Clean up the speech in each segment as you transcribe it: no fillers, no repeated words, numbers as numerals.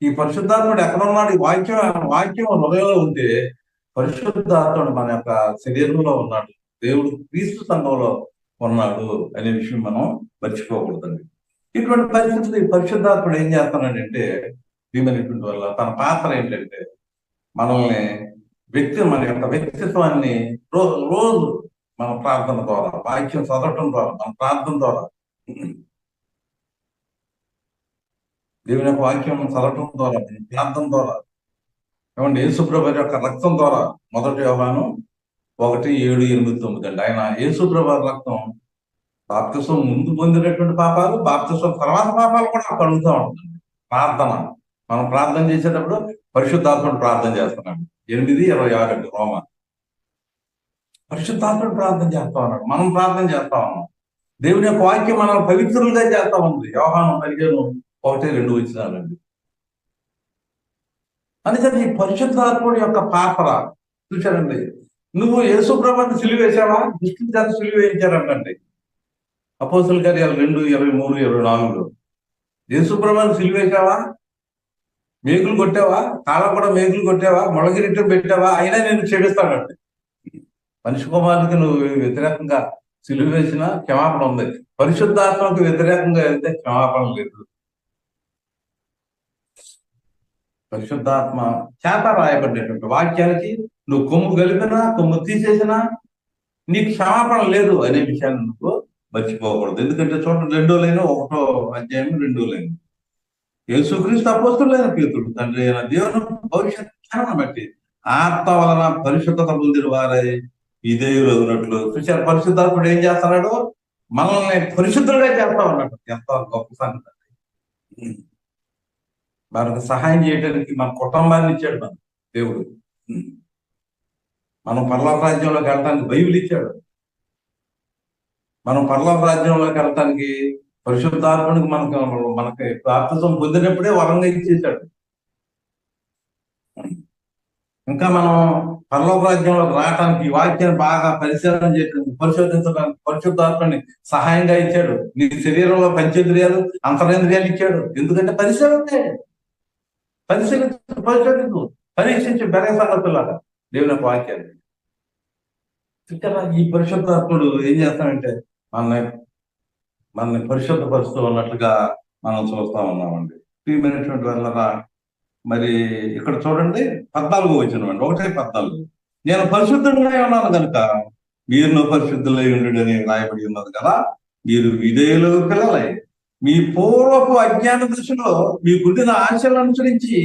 ఈ పరిశుద్ధాత్ముడు ఎక్కడ ఉన్నాడు? ఈ వాక్యం హృదయంలో ఉంటే పరిశుద్ధాత్ముడు మన యొక్క శరీరంలో ఉన్నాడు, దేవుడు క్రీస్తు సంఘంలో ఉన్నాడు అనే విషయం మనం మర్చిపోకూడదండి. ఇటువంటి పరిస్థితులు ఈ పరిశుద్ధాత్ముడు ఏం చేస్తున్నాడంటే, భీమైనటువంటి వల్ల తన పాత్ర ఏంటంటే మనల్ని మన యొక్క వ్యక్తిత్వాన్ని రోజు మన ప్రార్థన ద్వారా, వాక్యం చదవటం ద్వారా, మన ప్రార్థన ద్వారా, దేవుని యొక్క వాక్యం చదవటం ద్వారా, ప్రార్థన ద్వారా, ఏమంటే యేసుప్రభు యొక్క రక్తం ద్వారా, 1 యోహాను 1:7-8 అండి. ఆయన యేసుప్రభు రక్తం బాప్తిసం ముందు పొందినటువంటి పాపాలు, బాప్తిసం తర్వాత పాపాలు కూడా కడుగుతూ ఉంటుంది. ప్రార్థన, మనం ప్రార్థన చేసేటప్పుడు పరిశుద్ధాత్మను ప్రార్థన చేస్తున్నాడు. 8:26 అండి రోమా. పరిశుద్ధాత్మను ప్రార్థన చేస్తా ఉన్నాడు, మనం ప్రార్థన చేస్తా ఉన్నాం. దేవుని యొక్క వాక్యం మనం పవిత్రులుగా చేస్తా ఉంది. యోహాను 15:1-2 వచ్చినాడండి. అందుకని ఈ పరిశుద్ధాత్ముడి యొక్క పాత్ర చూశారండి. నువ్వు యేసుప్రభుని సిలువేశావా? దుష్టుని చేత సిలువ వేయించారంటండి. అపోస్తుల కార్యాలు 2:23-24. యేసుప్రభుని సిలువేశావా? మేకులు కొట్టావా? కాళ్ళ కూడా మేకులు కొట్టావా? మొళగిరిట్టం పెట్టావా? అయినా నేను క్షమిస్తానండి. మనిషి కుమారుడికి నువ్వు వ్యతిరేకంగా సిలువ వేసిన క్షమాపణ ఉంది, పరిశుద్ధాత్మకు వ్యతిరేకంగా వెళ్తే క్షమాపణ లేదు. పరిశుద్ధాత్మ చేత రాయబడ్డేటువంటి వాక్యానికి నువ్వు కొమ్ము కలిపినా, కొమ్ము తీసేసినా నీకు క్షమాపణ లేదు అనే విషయాన్ని నువ్వు మర్చిపోకూడదు. ఎందుకంటే చూడండి, 2 యేసుక్రీస్తు అపోస్తులైన పేతుడు తండ్రి అయిన దేవుని భవిష్యత్ జ్ఞానం బట్టి ఆత్మ వలన పరిశుద్ధత పొందిన వారై విధేయులు అవునట్లు చూశారు. పరిశుద్ధాత్ముడు ఏం చేస్తున్నాడు? మనల్ని పరిశుద్ధులుగా చేస్తా ఉన్నాడు. ఎంత గొప్ప సంగతి! మనకు సహాయం చేయడానికి మన కుటుంబాన్ని ఇచ్చాడు మన దేవుడు. మనం పరలోక రాజ్యంలోకి వెళ్ళటానికి బైబిల్ ఇచ్చాడు. మనం పరలోక రాజ్యంలోకి వెళ్ళటానికి పరిశుద్ధాత్ముడికి మనకి బాప్తిసం పొందినప్పుడే వరంగా ఇచ్చేసాడు. ఇంకా మనం పరలోక రాజ్యంలోకి రావటానికి ఈ వాక్యాన్ని బాగా పరిశీలన చేయడానికి, పరిశోధించడానికి పరిశుద్ధాత్మని సహాయంగా ఇచ్చాడు. నీ శరీరంలో పంచేంద్రియాలు, అంతరేంద్రియాలు ఇచ్చాడు. ఎందుకంటే పరిశోధించు, పరీక్షించి బెరగ సంగతులాగా దేవుని యొక్క వాక్యాన్ని. ఇక్కడ ఈ పరిశుద్ధాత్ముడు ఏం చేస్తాడంటే మనల్ని పరిశుద్ధపరుస్తూ ఉన్నట్లుగా మనం చూస్తా ఉన్నామండి. ప్రియమైనటువంటి వల్ల మరి ఇక్కడ చూడండి 14వ వచనం అండి, 1:14. నేను పరిశుద్ధుడిగా ఉన్నాను కనుక మీరు పరిశుద్ధులై ఉండు అని రాయబడి ఉన్నది కదా. మీరు విధేయులు పిల్లలై మీ పూర్వపు అజ్ఞాన దశలో మీకుండిన ఆశలను అనుసరించి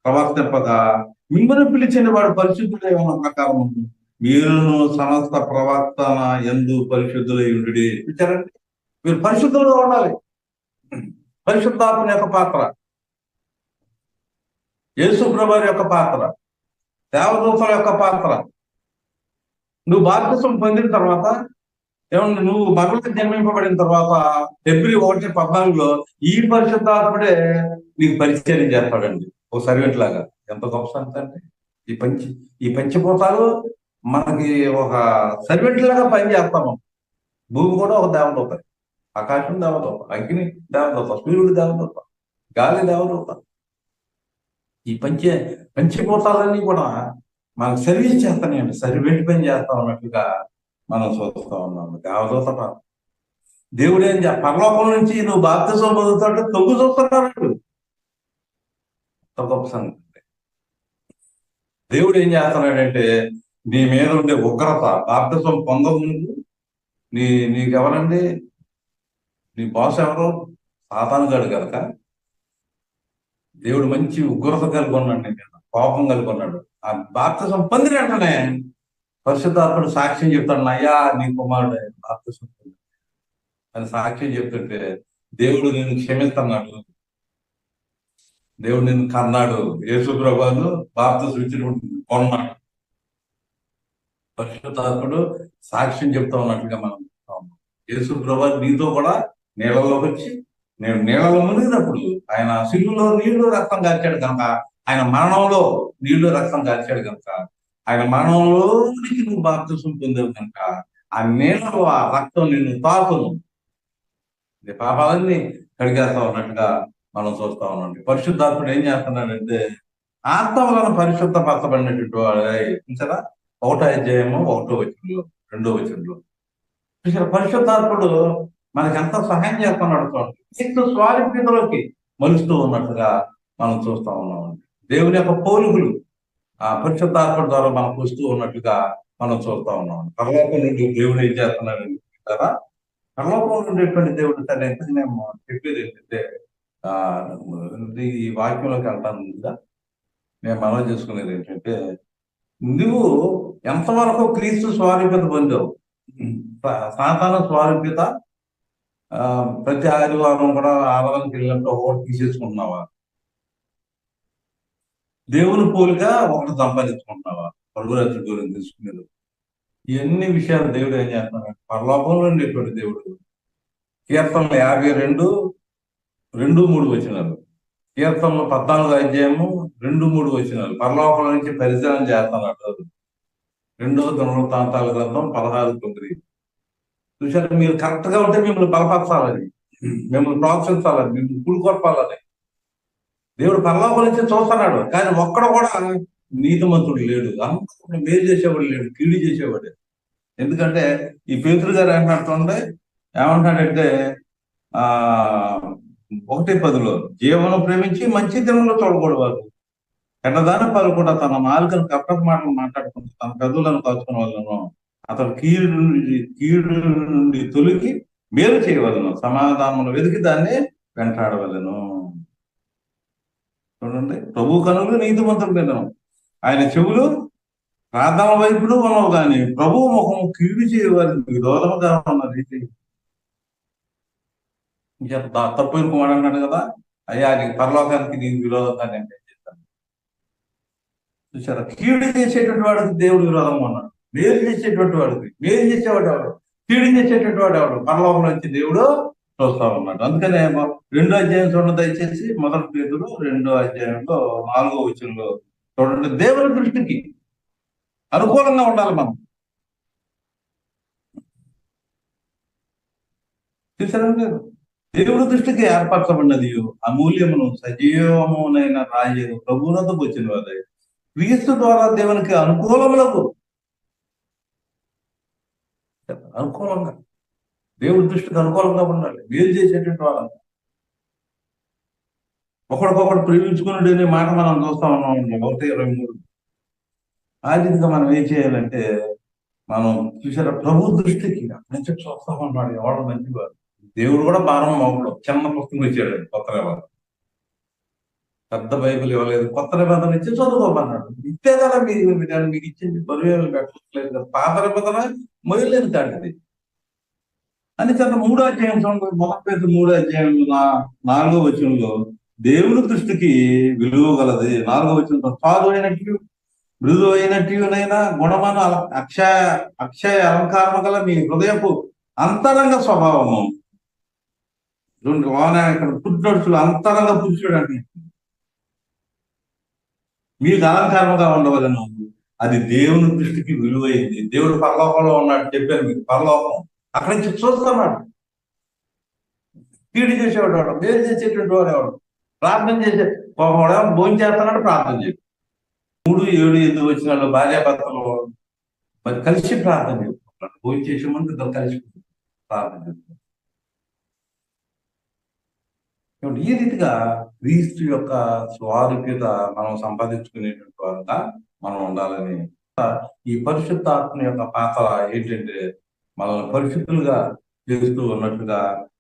ప్రవర్తింపగా మిమ్మల్ని పిలిచిన వాడు పరిశుద్ధులై ఉన్న ప్రకారం మీరును సమస్త ప్రవర్తన యందు పరిశుద్ధులై ఉండు. చూచారండి, మీరు పరిశుద్ధులుగా ఉండాలి. పరిశుద్ధాత్మ యొక్క పాత్ర, యేసుప్రభు యొక్క పాత్ర, దేవదూతల యొక్క పాత్ర. నువ్వు బాప్తిసం పొందిన తర్వాత, ఏమన్నా నువ్వు మరలా జన్మింపబడిన తర్వాత ఫిబ్రవరి 1:14 ఈ పరిశుద్ధాత్ముడే నీకు పరిచయం చేస్తాడండి, ఓ సర్వెంట్ లాగా. ఎంత గొప్ప సంగతి అంటే ఈ పంచభూతాలు మనకి ఒక సర్వెంట్ లాగా పనిచేస్తాము. భూమి కూడా ఒక దేవదూత, ఆకాశం దేవదూత, అగ్ని దేవదూత, సూర్యుడు దేవదూత, గాలి దేవదూత. ఈ పంచభూతాలన్నీ కూడా మనకు సర్వీస్ చేస్తానండి, సర్వెంట్ పని చేస్తా ఉన్నట్లుగా మనం చూస్తూ ఉన్నాము. దేవదూత దేవుడు ఏం పరలోకం నుంచి నువ్వు బాప్తిసం పొందుతుంటే తొంగు చూస్తున్నాడు. గొప్ప సంగతి. దేవుడు ఏం చేస్తున్నాడంటే నీ మీద ఉండే ఉగ్రత, బాప్తిసం పొందకముందు నీకెవరండి? నీ బాస్ ఎవరు? సాతాను గాడు కనుక దేవుడు మంచి ఉగ్రత కలిగి ఉన్నాడు, నీ మీద కోపం కలిగి ఉన్నాడు. ఆ బాప్తిసం పొందిన వెంటనే పరిశుద్ధాత్ముడు సాక్ష్యం చెప్తాడు, అయ్యా నీ కుమారుడు బాప్తిసం పొంది అని సాక్ష్యం చెప్తుంటే దేవుడు నిన్ను క్షమిస్తున్నాడు, దేవుడు నిన్ను కన్నాడు. యేసుప్రభువును బాప్తిసం ఇచ్చినప్పుడు కొన్నాడు. పరిశుద్ధాత్ముడు సాక్ష్యం చెప్తా ఉన్నట్లుగా మనం యేసుప్రభు నీతో కూడా నీళ్ళలోకి వచ్చి, నేను నీళ్ళలో మునిగినప్పుడు ఆయన సిలువలో నీళ్లు రక్తం కార్చాడు కనుక, ఆయన మరణంలో నీళ్లు రక్తం కార్చాడు కనుక, ఆయన మరణంలోనికి నువ్వు బాప్తిసం పొందావు కనుక ఆ నీళ్ళలో ఆ రక్తం నిన్ను తాకును, పాపాలన్నీ కడిగేస్తా ఉన్నట్టుగా మనం చూస్తా ఉన్నాం. పరిశుద్ధాత్ముడు ఏం చేస్తున్నాడంటే ఆత్మ వలన పరిశుద్ధపరచబడినటువంటి వాడు చూసారా, 1వ అధ్యాయము 1వ వచనంలో 2వ వచనంలో చూసారా, పరిశుద్ధాత్ముడు మనకి ఎంత సహాయం చేస్తున్నాడు చూడండి. క్రీస్తు స్వారూప్యతలోకి మలుస్తూ ఉన్నట్టుగా మనం చూస్తా ఉన్నామండి. దేవుని యొక్క పోలుగులు ఆ పరిశుద్ధాత్ముడి ద్వారా మనకు వస్తూ ఉన్నట్టుగా మనం చూస్తా ఉన్నాం. పరలోకం నుండి దేవుడు ఏం చేస్తున్నాడండి కదా, పరలోకం ఉండేటువంటి దేవుడు తన ఎందుకు నేను చెప్పేది ఏంటంటే ఆ ఈ వాక్యంలోకి వెళ్తాను ముందుగా నేను మనవి చేసుకునేది ఏంటంటే, నువ్వు ఎంతవరకు క్రీస్తు స్వారూప్యత పొందావు. సాతాను స్వారూప్యత ప్రతి ఆదివారం కూడా ఆరాధనకి వెళ్ళినప్పుడు ఒకటి తీసేసుకుంటున్నావా? దేవుని పోలిగా ఒకటి సంపాదించుకుంటున్నావా? పరుగురాత్రి గురించి తీసుకునేది. ఇవన్నీ విషయాలు దేవుడు ఏం చేస్తున్నాడు, పరలోకంలో ఉండేటువంటి దేవుడు. కీర్తనలు 52:2-3 వచనాలు, కీర్తనలు 14వ అధ్యాయము 2-3 వచనాలు, పరలోకం నుంచి పరిశీలన చేస్తున్నాడు. 2వ దినవృత్తాంతాల గ్రంథం 16:9. చూసారు, మీరు కరెక్ట్ గా ఉంటే మిమ్మల్ని బలపరచాలని, మిమ్మల్ని ప్రోత్సహించాలని, మిమ్మల్ని పుడుకొల్పాలని దేవుడు పరలోకం నుంచి చూస్తున్నాడు. కానీ ఒక్కడ కూడా నీతిమంతుడు లేడు, అందరూ మేలు చేసేవాడు లేడు, కీడు చేసేవాడు. ఎందుకంటే ఈ పేతురు గారు ఏమంటున్నాడు, ఏమంటున్నాడంటే 1:10 జీవనం ప్రేమించి మంచి దినంలో చూడకూడదు, ఎన్నదాని పలు కూడా తన నాలుకను కప్పక మాటలు మాట్లాడుకుంటూ తన పెదవులను కాచుకునే వాళ్ళను అతను కీడు నుండి తొలిగి మేలు చేయవలను, సమాధానమును వెతికి దాన్ని వెంటాడవలను. చూడండి, ప్రభు కనులు నీతిమంతుడు వినను, ఆయన చెవులు ప్రార్థన వైపును ఉన్నవు, కానీ ప్రభు ముఖము కీడు చేయవారికి విరోధముగా ఉన్న రీతి. తప్పు కుమారు అన్నాడు కదా, అయ్యా నీకు పరలోకానికి నీకు విరోధంగా నేను చేస్తాను. చూసారా, కీడు చేసేటువంటి వాడికి దేవుడు విరోధంగా ఉన్నాడు, మేలు చేసేటువంటి వాడికి, మేలు చేసేవాడు ఎవడు, కీడు చేసేటువంటి వాడు ఎవడు, పరలోకం నుంచి దేవుడు చూస్తా ఉన్నాడు. అందుకనే 2వ అధ్యాయం చూడండి దయచేసి, 1 పేతురు 2వ అధ్యాయంలో 4వ వచనంలో చూడండి. దేవుని దృష్టికి అనుకూలంగా ఉండాలి మనం. చూసారండి, దేవుడి దృష్టికి ఏర్పరచబడినది అమూల్యమును సజీవమునైన రాజు ప్రభువునకు వచ్చిన వారే క్రీస్తు ద్వారా దేవునికి అనుకూలములకు, అనుకూలంగా దేవుడి దృష్టికి అనుకూలంగా ఉండాలి, మేలు చేసేటువంటి వాళ్ళంతా. ఒకరికొకరు ప్రేమించుకునే అనే మాట మనం చూస్తా ఉన్నాం 1:23. ఆ రీతిగా మనం ఏం చేయాలంటే, మనం చూసారా ప్రభు దృష్టికి అక్కడి నుంచి చూస్తా ఉన్నాడు ఎవరు మంచివారు. దేవుడు కూడా భారం మామూలు చిన్న పుస్తకం ఇచ్చాడు, కొత్త నిబంధన, పెద్ద బైబిల్ ఇవ్వలేదు, కొత్త నిబంధన ఇచ్చి చదువుకోమన్నాడు. ఇంతే కదా మీకు ఇచ్చింది, బరువు పెట్టలేదు కదా. పాత నిబంధన మొదలైన కాంటిది అని చెప్పిన 3వ అధ్యాయం చూడండి, 1 పేతురు 3వ అధ్యాయంలో 4వ వచనంలో దేవుని దృష్టికి విలువ గలది. 4వ వచనంలో సాధు అయినట్టు మృదు అయినట్టునైనా గుణమాన అక్షయ అలంకారము గల మీ హృదయపు అంతరంగ స్వభావము. ఇక్కడ పుట్టినడుచులు అంతరంగ పురుషుడు అంటే మీకు అలంకారముగా ఉండవలను, అది దేవుని దృష్టికి విలువైంది. దేవుడు పరలోకంలో ఉన్నాడు చెప్పాను మీకు, పరలోకం అక్కడి నుంచి చూస్తున్నాడు. కీడు చేసేవాడు వాడు, మేలు చేసేటువంటి వాడు ఎవడు, ప్రార్థన చేసే భోజనం చేస్తున్నాడు, ప్రార్థన చేసి 3:7-8 వచనాల్లో భార్యాభర్తలు మరి కలిసి ప్రార్థన చేసుకుంటున్నాడు. భోజనం చేసే ముందు ఇద్దరు కలిసి ప్రార్థన చేస్తున్నారు. ఈ రీతిగా క్రీస్తు యొక్క స్వారూప్యత మనం సంపాదించుకునేటువంటి వారుగా మనం ఉండాలని, ఈ పరిశుద్ధాత్మ యొక్క పాత్ర ఏంటంటే మనల్ని పరిశుద్ధులుగా చేస్తూ ఉన్నట్టుగా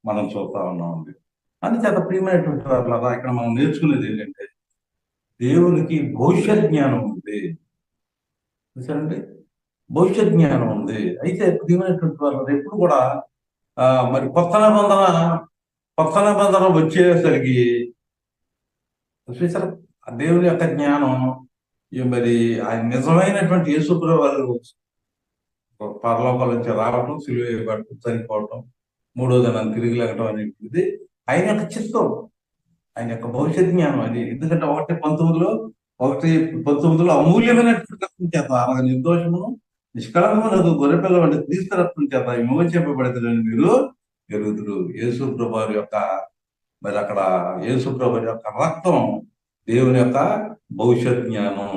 మనం చూస్తా ఉన్నామండి. అందుచేత ప్రియమైనటువంటి వారు ఇక్కడ మనం నేర్చుకునేది ఏంటంటే, దేవునికి భవిష్యత్ జ్ఞానం ఉంది. చూసారండి, భవిష్యత్ జ్ఞానం ఉంది. అయితే ప్రియమైనటువంటి వాళ్ళు ఎప్పుడు కూడా మరి కొత్త నిబంధన వచ్చేసరికి చూసారు, దేవుని యొక్క జ్ఞానం మరి ఆయన నిజమైనటువంటి యేసుప్రభువు వారు పరలోకాల నుంచి రావటం, సిలువ వేయబడటం, చనిపోవటం, 3వ దినాన్ని తిరిగి లేగటం అనేటువంటిది ఆయన యొక్క చిత్తం, ఆయన యొక్క భవిష్యత్ జ్ఞానం అది. ఎందుకంటే 1:19 అమూల్యమైనటువంటి రక్తం చేత అలాగే నిర్దోషమును నిష్కళంకమునకు గొర్రెపిల్ల వంటి క్రీస్తు రక్తం చేత విమోచింపబడతారని మీరు ఎరుగుదురు. యేసు ప్రభువు యొక్క మరి అక్కడ యేసు ప్రభు యొక్క రక్తం దేవుని యొక్క భవిష్యత్ జ్ఞానం.